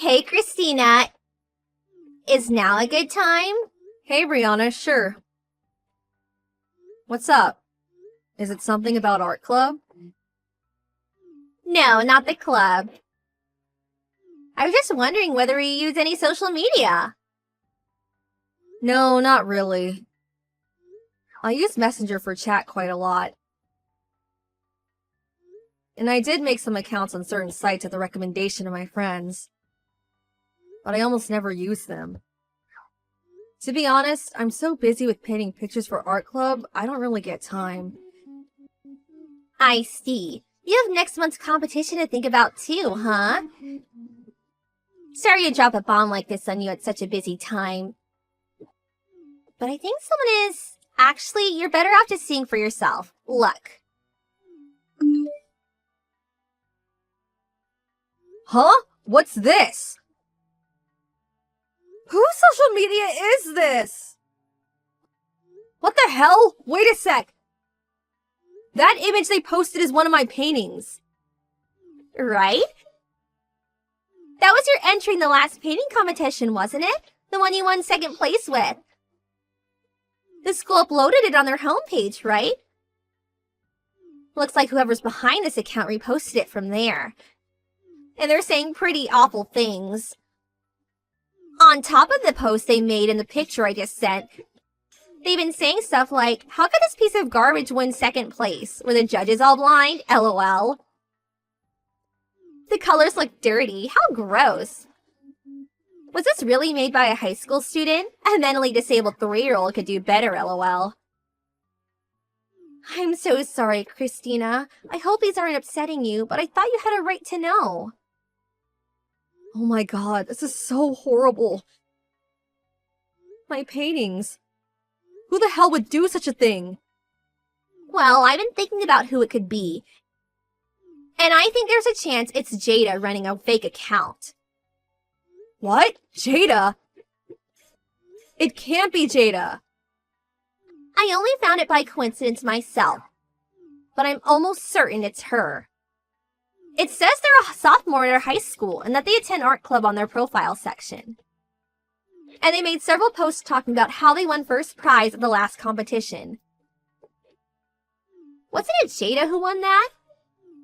Hey, Christina. Is now a good time? Hey, Brianna, sure. What's up? Is it something about art club? No, not the club. I was just wondering whether you use any social media. No, not really. I use Messenger for chat quite a lot. And I did make some accounts on certain sites at the recommendation of my friends. But I almost never use them. To be honest, I'm so busy with painting pictures for art club, I don't really get time. I see. You have next month's competition to think about too, huh? Sorry to drop a bomb like this on you at such a busy time. But I think someone is... Actually, you're better off just seeing for yourself. Look. Huh? What's this? Whose social media is this? What the hell? Wait a sec. That image they posted is one of my paintings. Right? That was your entry in the last painting competition, wasn't it? The one you won second place with. The school uploaded it on their homepage, right? Looks like whoever's behind this account reposted it from there. And they're saying pretty awful things. On top of the post they made in the picture I just sent, they've been saying stuff like, how could this piece of garbage win second place? Were the judges all blind? LOL. The colors look dirty. How gross. Was this really made by a high school student? A mentally disabled 3-year-old could do better, LOL. I'm so sorry, Christina. I hope these aren't upsetting you, but I thought you had a right to know. Oh my god, this is so horrible. My paintings. Who the hell would do such a thing? Well, I've been thinking about who it could be. And I think there's a chance it's Jada running a fake account. What? Jada? It can't be Jada. I only found it by coincidence myself, but I'm almost certain it's her. It says they're a sophomore at our high school and that they attend art club on their profile section. And they made several posts talking about how they won first prize at the last competition. Wasn't it Jada who won that?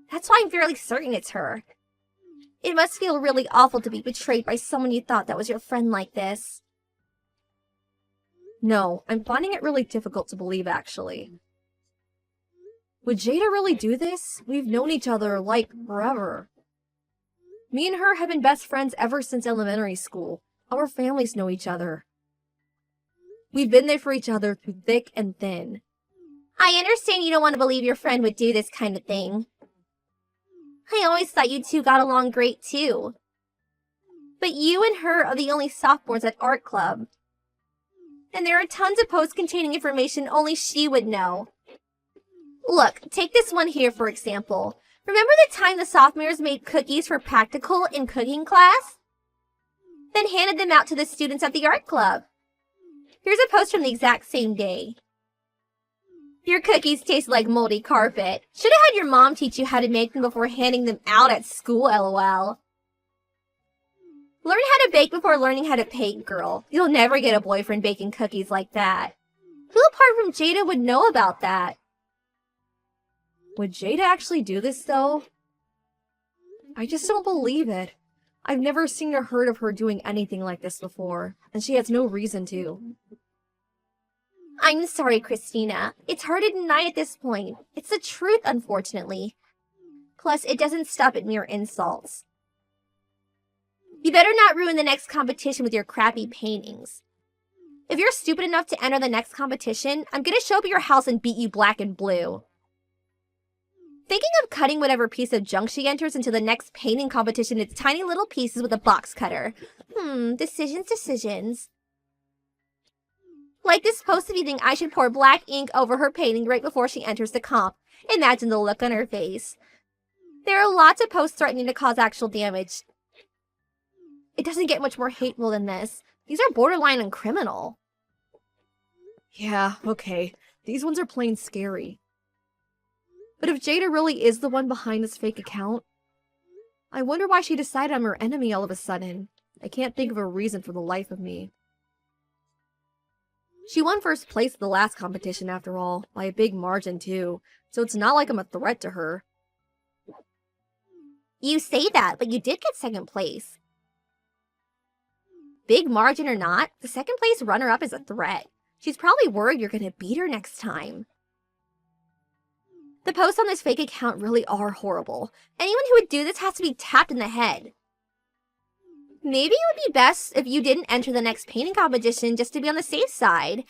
That's why I'm fairly certain it's her. It must feel really awful to be betrayed by someone you thought that was your friend like this. No, I'm finding it really difficult to believe, actually. Would Jada really do this? We've known each other, like, forever. Me and her have been best friends ever since elementary school. Our families know each other. We've been there for each other through thick and thin. I understand you don't want to believe your friend would do this kind of thing. I always thought you two got along great, too. But you and her are the only sophomores at art club. And there are tons of posts containing information only she would know. Look, take this one here for example. Remember the time the sophomores made cookies for practical in cooking class? Then handed them out to the students at the art club. Here's a post from the exact same day. Your cookies taste like moldy carpet. Should have had your mom teach you how to make them before handing them out at school, LOL. Learn how to bake before learning how to paint, girl. You'll never get a boyfriend baking cookies like that. Who apart from Jada would know about that? Would Jada actually do this, though? I just don't believe it. I've never seen or heard of her doing anything like this before, and she has no reason to. I'm sorry, Christina. It's hard to deny at this point. It's the truth, unfortunately. Plus, it doesn't stop at mere insults. You better not ruin the next competition with your crappy paintings. If you're stupid enough to enter the next competition, I'm gonna show up at your house and beat you black and blue. Thinking of cutting whatever piece of junk she enters into the next painting competition into tiny little pieces with a box cutter. Decisions. Like this post of you think I should pour black ink over her painting right before she enters the comp. Imagine the look on her face. There are lots of posts threatening to cause actual damage. It doesn't get much more hateful than this. These are borderline and criminal. Yeah, okay. These ones are plain scary. But if Jada really is the one behind this fake account, I wonder why she decided I'm her enemy all of a sudden. I can't think of a reason for the life of me. She won first place at the last competition after all, by a big margin too, so it's not like I'm a threat to her. You say that, but you did get second place. Big margin or not, the second place runner-up is a threat. She's probably worried you're gonna beat her next time. The posts on this fake account really are horrible. Anyone who would do this has to be tapped in the head. Maybe it would be best if you didn't enter the next painting competition just to be on the safe side.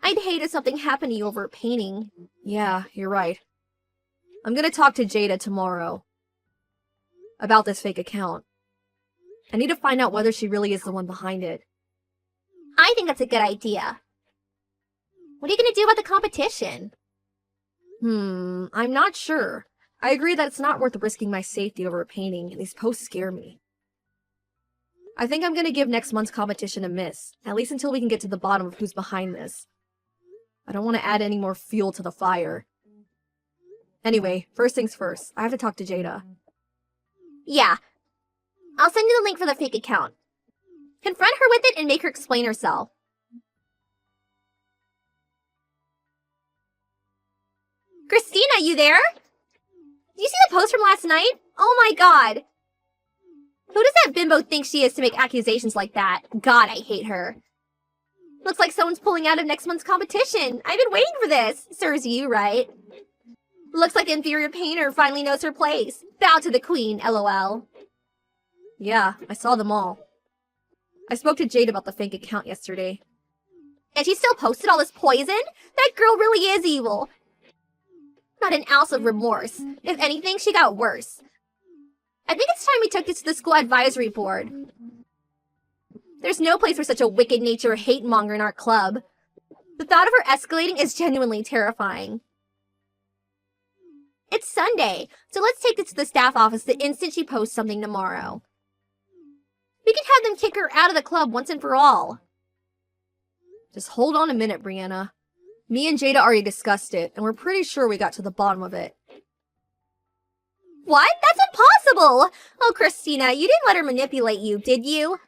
I'd hate if something happened to you over painting. Yeah, you're right. I'm gonna talk to Jada tomorrow about this fake account. I need to find out whether she really is the one behind it. I think that's a good idea. What are you gonna do about the competition? I'm not sure. I agree that it's not worth risking my safety over a painting, and these posts scare me. I think I'm gonna give next month's competition a miss, at least until we can get to the bottom of who's behind this. I don't want to add any more fuel to the fire. Anyway, first things first, I have to talk to Jada. Yeah. I'll send you the link for the fake account. Confront her with it and make her explain herself. Christina, you there? Did you see the post from last night? Oh my god. Who does that bimbo think she is to make accusations like that? God, I hate her. Looks like someone's pulling out of next month's competition. I've been waiting for this. Serves you, right? Looks like inferior painter finally knows her place. Bow to the queen, lol. Yeah, I saw them all. I spoke to Jade about the fake account yesterday. And she still posted all this poison? That girl really is evil. Not an ounce of remorse. If anything, she got worse. I think it's time we took this to the school advisory board. There's no place for such a wicked nature hate monger in our club. The thought of her escalating is genuinely terrifying. It's Sunday, so let's take this to the staff office the instant she posts something tomorrow. We can have them kick her out of the club once and for all. Just hold on a minute, Brianna. Me and Jada already discussed it, and we're pretty sure we got to the bottom of it. What? That's impossible! Oh, Christina, you didn't let her manipulate you, did you?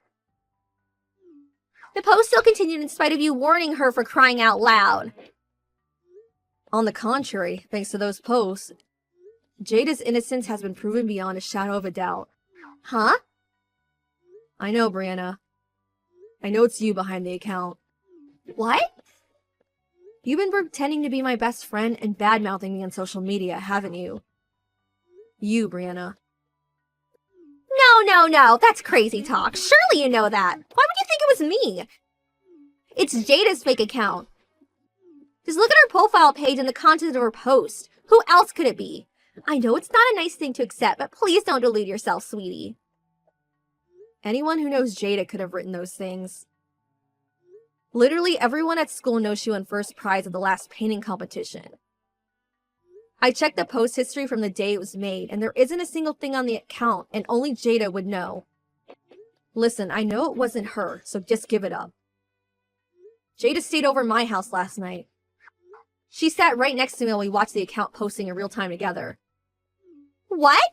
The post still continued in spite of you warning her for crying out loud. On the contrary, thanks to those posts, Jada's innocence has been proven beyond a shadow of a doubt. Huh? I know, Brianna. I know it's you behind the account. What? You've been pretending to be my best friend and bad-mouthing me on social media, haven't you? You, Brianna. No, that's crazy talk. Surely you know that. Why would you think it was me? It's Jada's fake account. Just look at her profile page and the content of her post. Who else could it be? I know it's not a nice thing to accept, but please don't delude yourself, sweetie. Anyone who knows Jada could have written those things. Literally everyone at school knows she won first prize at the last painting competition. I checked the post history from the day it was made, and there isn't a single thing on the account, and only Jada would know. Listen, I know it wasn't her, so just give it up. Jada stayed over my house last night. She sat right next to me while we watched the account posting in real time together. What?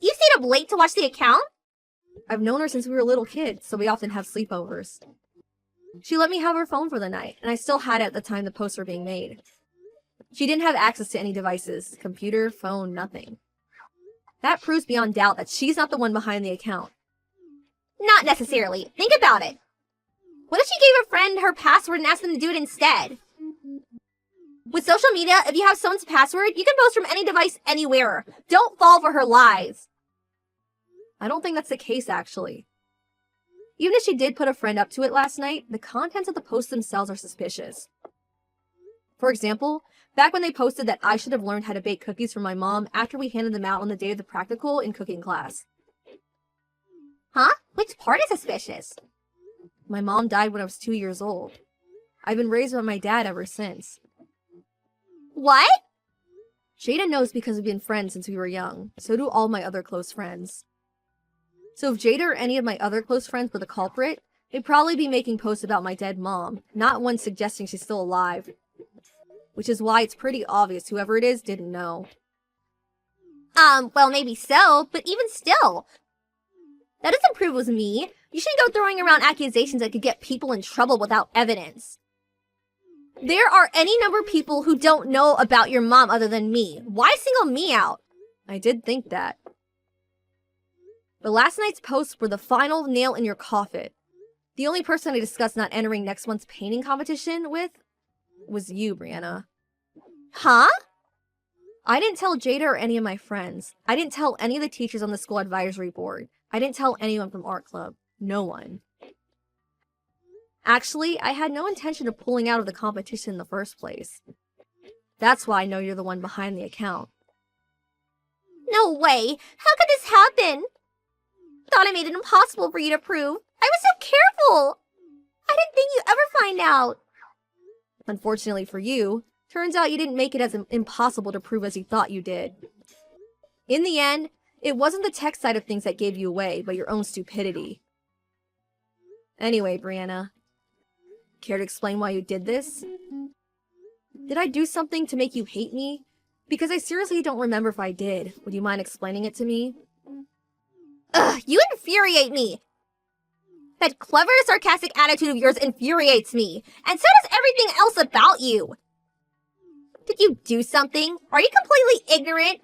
You stayed up late to watch the account? I've known her since we were little kids, so we often have sleepovers. She let me have her phone for the night, and I still had it at the time the posts were being made. She didn't have access to any devices, computer, phone, nothing. That proves beyond doubt that she's not the one behind the account. Not necessarily. Think about it. What if she gave a friend her password and asked them to do it instead? With social media, if you have someone's password, you can post from any device anywhere. Don't fall for her lies. I don't think that's the case, actually. Even if she did put a friend up to it last night, the contents of the posts themselves are suspicious. For example, back when they posted that I should have learned how to bake cookies from my mom after we handed them out on the day of the practical in cooking class. Huh? Which part is suspicious? My mom died when I was 2 years old. I've been raised by my dad ever since. What? Jada knows because we've been friends since we were young. So do all my other close friends. So if Jada or any of my other close friends were the culprit, they'd probably be making posts about my dead mom, not one suggesting she's still alive. Which is why it's pretty obvious whoever it is didn't know. Well, maybe so, but even still. That doesn't prove it was me. You shouldn't go throwing around accusations that could get people in trouble without evidence. There are any number of people who don't know about your mom other than me. Why single me out? I did think that. But last night's posts were the final nail in your coffin. The only person I discussed not entering next month's painting competition with was you, Brianna. Huh? I didn't tell Jada or any of my friends. I didn't tell any of the teachers on the school advisory board. I didn't tell anyone from art club. No one. Actually, I had no intention of pulling out of the competition in the first place. That's why I know you're the one behind the account. No way! How could this happen? Thought I made it impossible for you to prove. I was so careful! I didn't think you'd ever find out. Unfortunately for you, turns out you didn't make it as impossible to prove as you thought you did. In the end, it wasn't the tech side of things that gave you away, but your own stupidity. Anyway, Brianna, care to explain why you did this? Did I do something to make you hate me? Because I seriously don't remember if I did. Would you mind explaining it to me? Ugh, you infuriate me! That clever, sarcastic attitude of yours infuriates me, and so does everything else about you. Did you do something? Are you completely ignorant?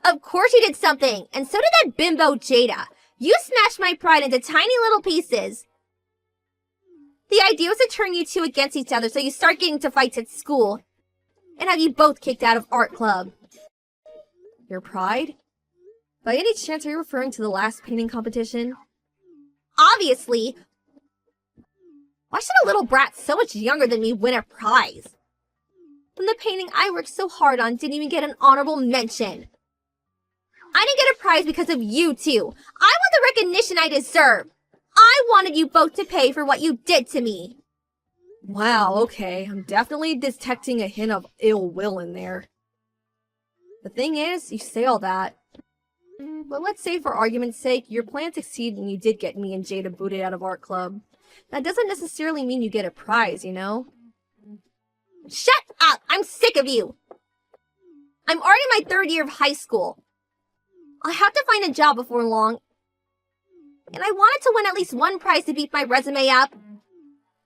Of course you did something, and so did that bimbo Jada. You smashed my pride into tiny little pieces. The idea was to turn you two against each other so you start getting into fights at school, and have you both kicked out of art club. Your pride? By any chance are you referring to the last painting competition? Obviously. Why should a little brat so much younger than me win a prize? When the painting I worked so hard on didn't even get an honorable mention. I didn't get a prize because of you two. I want the recognition I deserve. I wanted you both to pay for what you did to me. Wow, okay. I'm definitely detecting a hint of ill will in there. The thing is, you say all that. But let's say for argument's sake, your plan succeeded and you did get me and Jada booted out of art club. That doesn't necessarily mean you get a prize, you know? Shut up! I'm sick of you! I'm already in my 3rd year of high school. I have to find a job before long. And I wanted to win at least one prize to beef my resume up.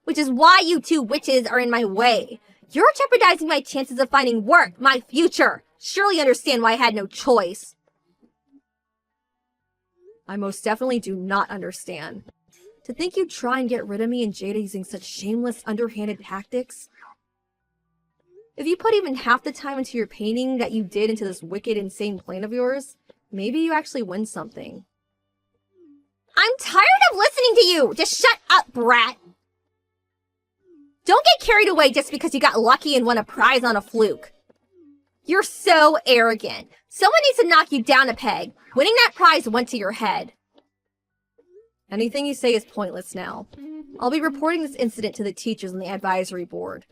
Which is why you two witches are in my way. You're jeopardizing my chances of finding work, my future. Surely you understand why I had no choice. I most definitely do not understand. To think you'd try and get rid of me and Jada using such shameless, underhanded tactics? If you put even half the time into your painting that you did into this wicked, insane plan of yours, maybe you actually win something. I'm tired of listening to you! Just shut up, brat! Don't get carried away just because you got lucky and won a prize on a fluke. You're so arrogant. Someone needs to knock you down a peg. Winning that prize went to your head. Anything you say is pointless now. I'll be reporting this incident to the teachers and the advisory board.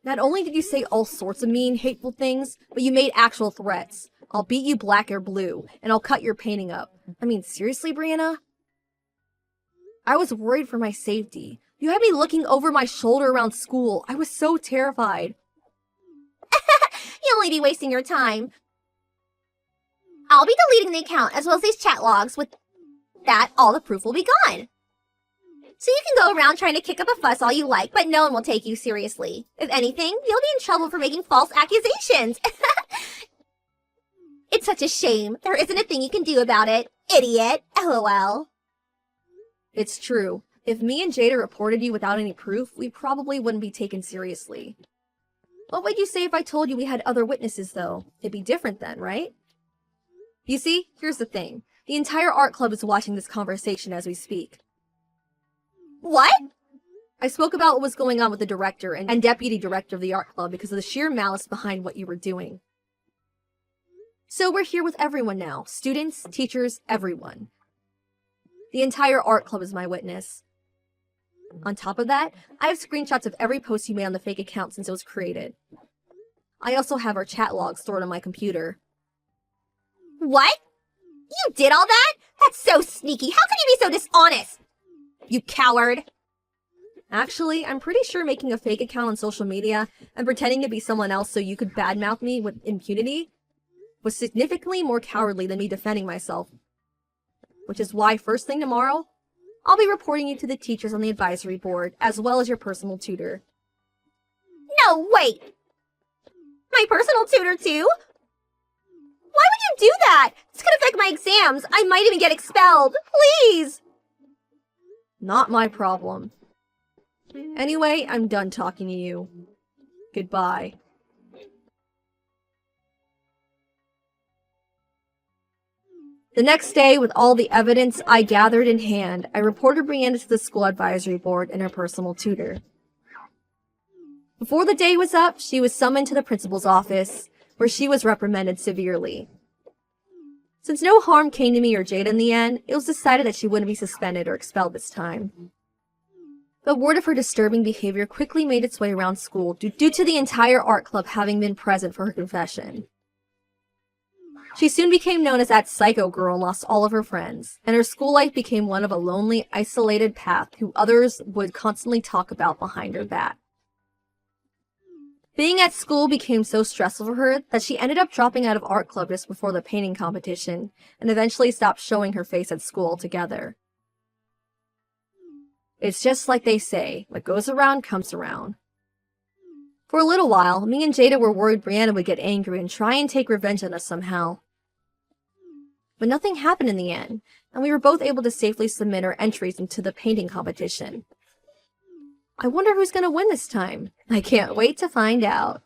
Not only did you say all sorts of mean, hateful things, but you made actual threats. I'll beat you black or blue, and I'll cut your painting up. I mean, seriously, Brianna? I was worried for my safety. You had me looking over my shoulder around school. I was so terrified. You'll only be wasting your time. I'll be deleting the account as well as these chat logs. With that, all the proof will be gone. So you can go around trying to kick up a fuss all you like, but no one will take you seriously. If anything, you'll be in trouble for making false accusations. It's such a shame. There isn't a thing you can do about it. Idiot. LOL. It's true. If me and Jada reported you without any proof, we probably wouldn't be taken seriously. What would you say if I told you we had other witnesses, though? It'd be different then, right? You see, here's the thing. The entire art club is watching this conversation as we speak. What? I spoke about what was going on with the director and deputy director of the art club because of the sheer malice behind what you were doing. So we're here with everyone now. Students, teachers, everyone. The entire art club is my witness. On top of that, I have screenshots of every post you made on the fake account since it was created. I also have our chat logs stored on my computer. What? You did all that? That's so sneaky. How can you be so dishonest? You coward. Actually, I'm pretty sure making a fake account on social media and pretending to be someone else so you could badmouth me with impunity was significantly more cowardly than me defending myself. Which is why first thing tomorrow, I'll be reporting you to the teachers on the advisory board, as well as your personal tutor. No, wait! My personal tutor too? Why would you do that? This could affect my exams. I might even get expelled. Please! Not my problem. Anyway, I'm done talking to you. Goodbye. The next day, with all the evidence I gathered in hand, I reported Brianna to the school advisory board and her personal tutor. Before the day was up, she was summoned to the principal's office, where she was reprimanded severely. Since no harm came to me or Jada in the end, it was decided that she wouldn't be suspended or expelled this time. The word of her disturbing behavior quickly made its way around school due to the entire art club having been present for her confession. She soon became known as that psycho girl and lost all of her friends, and her school life became one of a lonely, isolated path who others would constantly talk about behind her back. Being at school became so stressful for her that she ended up dropping out of art club just before the painting competition, and eventually stopped showing her face at school altogether. It's just like they say, what goes around comes around. For a little while, me and Jada were worried Brianna would get angry and try and take revenge on us somehow. But nothing happened in the end, and we were both able to safely submit our entries into the painting competition. I wonder who's going to win this time. I can't wait to find out.